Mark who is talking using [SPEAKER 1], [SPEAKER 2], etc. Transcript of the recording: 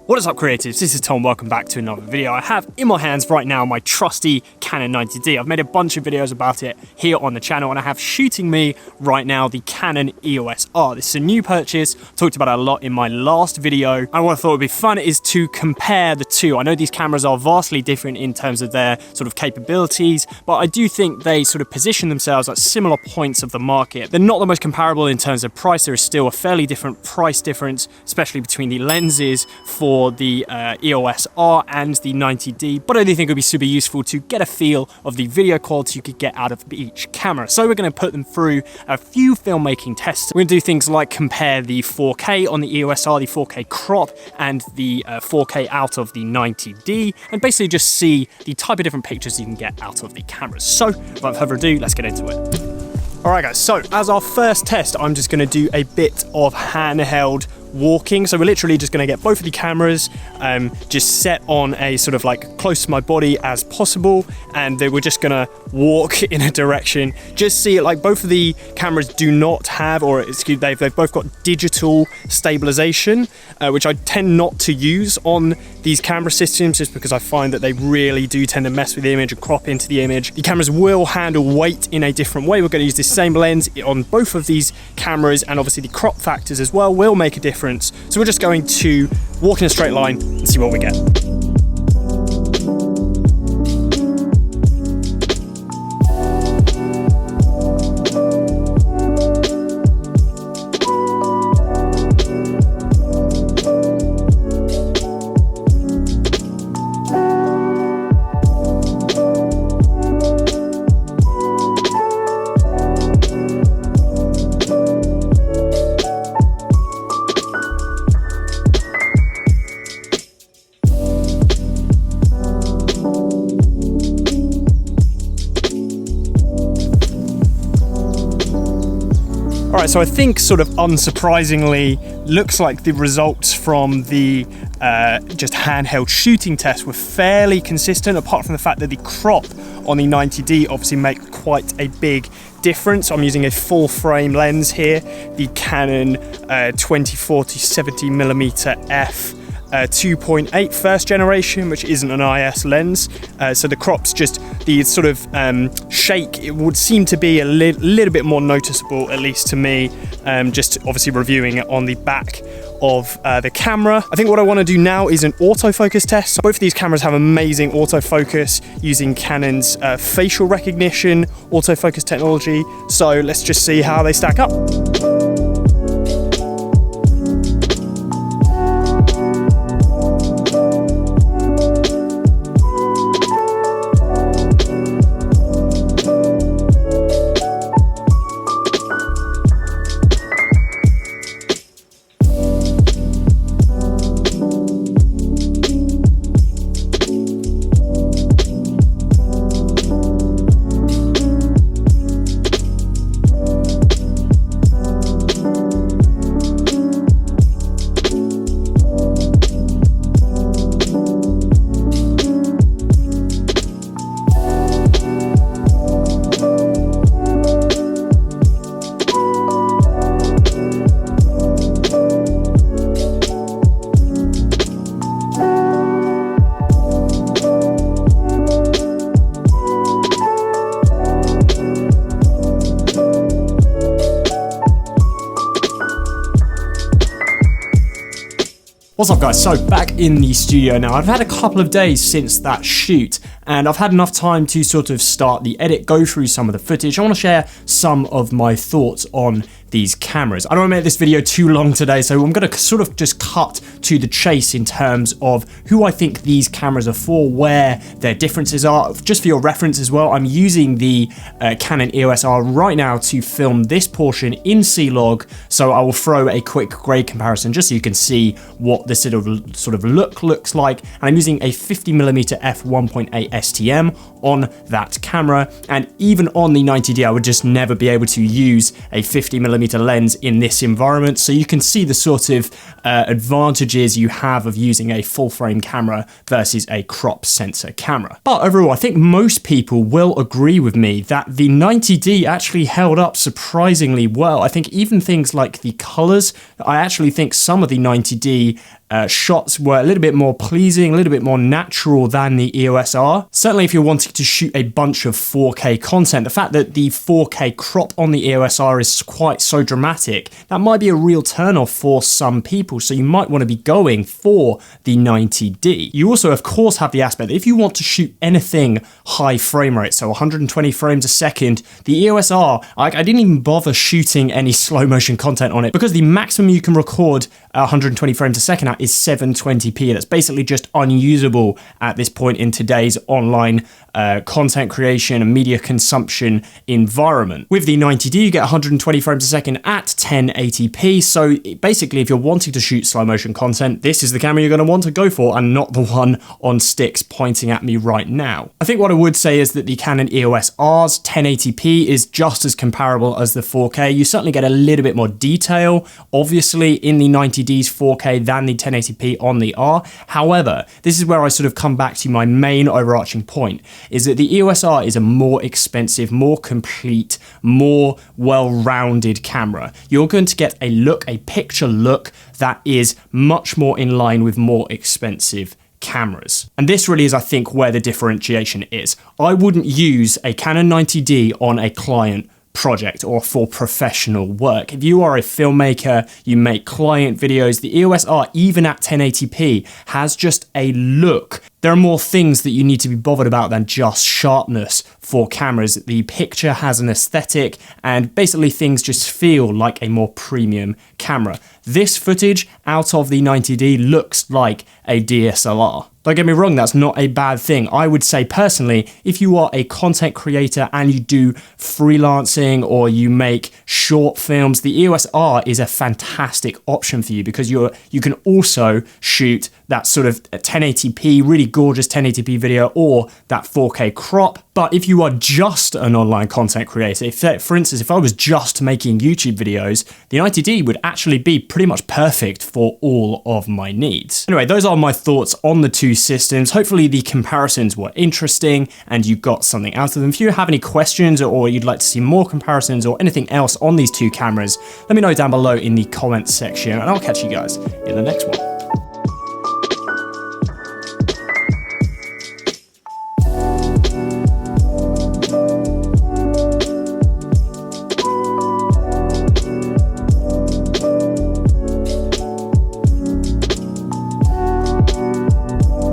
[SPEAKER 1] What is up, creatives? This is Tom. Welcome back to another video. I have in my hands right now my trusty Canon 90D. I've made a bunch of videos about it here on the channel, and I have shooting me right now the Canon EOS R. This is a new purchase. Talked about it a lot in my last video. And what I thought would be fun is to compare the two. I know these cameras are vastly different in terms of their sort of capabilities, but I do think they sort of position themselves at similar points of the market. They're not the most comparable in terms of price. There is still a fairly different price difference, especially between the lenses for the EOS R and the 90D, but I do think it would be super useful to get a feel of the video quality you could get out of each camera. So we're going to put them through a few filmmaking tests. We're going to do things like compare the 4K on the EOS R, the 4K crop, and the 4K out of the 90D, and basically just see the type of different pictures you can get out of the cameras. So without further ado, let's get into it. Alright guys, so as our first test, I'm just going to do a bit of handheld walking. So we're literally just going to get both of the cameras just set on a sort of like close to my body as possible, and then we're just going to walk in a direction. Just see it, like both of the cameras do not have, or excuse, they've both got digital stabilization, which I tend not to use on these camera systems just because I find that they really do tend to mess with the image and crop into the image. The cameras will handle weight in a different way. We're going to use the same lens on both of these cameras, and obviously the crop factors as well will make a difference. So we're just going to walk in a straight line and see what we get. Alright, so I think sort of unsurprisingly, looks like the results from the just handheld shooting test were fairly consistent, apart from the fact that the crop on the 90D obviously make quite a big difference. I'm using a full frame lens here, the Canon 2040 70mm f 2.8 first generation, which isn't an IS lens, so the crop's just the sort of shake, it would seem to be a little bit more noticeable, at least to me, just obviously reviewing it on the back of the camera. I think what I want to do now is an autofocus test. So both of these cameras have amazing autofocus using Canon's facial recognition autofocus technology, so let's just see how they stack up. What's up guys, so back in the studio now. I've had a couple of days since that shoot, and I've had enough time to sort of start the edit, go through some of the footage. I want to share some of my thoughts on these cameras. I don't want to make this video too long today, so I'm going to sort of just cut to the chase in terms of who I think these cameras are for, where their differences are. Just for your reference as well, I'm using the Canon EOS R right now to film this portion in C-Log, so I will throw a quick grade comparison just so you can see what this sort of look looks like. And I'm using a 50mm f1.8 STM on that camera, and even on the 90D I would just never be able to use a 50mm lens in this environment, so you can see the sort of advantages you have of using a full frame camera versus a crop sensor camera. But overall, I think most people will agree with me that the 90D actually held up surprisingly well. I think even things like the colors, I actually think some of the 90D shots were a little bit more pleasing, a little bit more natural than the EOS R. Certainly if you're wanting to shoot a bunch of 4K content, the fact that the 4K crop on the EOS R is quite so dramatic, that might be a real turnoff for some people, so you might want to be going for the 90D. You also of course have the aspect that if you want to shoot anything high frame rate, so 120 frames a second, the EOS R, I didn't even bother shooting any slow motion content on it because the maximum you can record 120 frames a second at is 720p. That's basically just unusable at this point in today's online content creation and media consumption environment. With the 90D, you get 120 frames a second at 1080p. So basically, if you're wanting to shoot slow motion content, this is the camera you're going to want to go for and not the one on sticks pointing at me right now. I think what I would say is that the Canon EOS R's 1080p is just as comparable as the 4K. You certainly get a little bit more detail, obviously, in the 90D's 4K than the 1080p on the R. However, this is where I sort of come back to my main overarching point, is that the EOS R is a more expensive, more complete, more well-rounded camera. You're going to get a look, a picture look that is much more in line with more expensive cameras. And this really is, I think, where the differentiation is. I wouldn't use a Canon 90D on a client project or for professional work. If you are a filmmaker, you make client videos, the EOS R, even at 1080p, has just a look. There are more things that you need to be bothered about than just sharpness for cameras. The picture has an aesthetic and basically things just feel like a more premium camera. This footage out of the 90D looks like a DSLR. Don't get me wrong, that's not a bad thing. I would say personally, if you are a content creator and you do freelancing or you make short films, the EOS R is a fantastic option for you because you can also shoot that sort of 1080p, really gorgeous 1080p video or that 4K crop. But if you are just an online content creator, for instance, if I was just making YouTube videos, the 90D would actually be pretty much perfect for all of my needs. Anyway, those are my thoughts on the two systems. Hopefully the comparisons were interesting and you got something out of them. If you have any questions or you'd like to see more comparisons or anything else on these two cameras, let me know down below in the comments section and I'll catch you guys in the next one.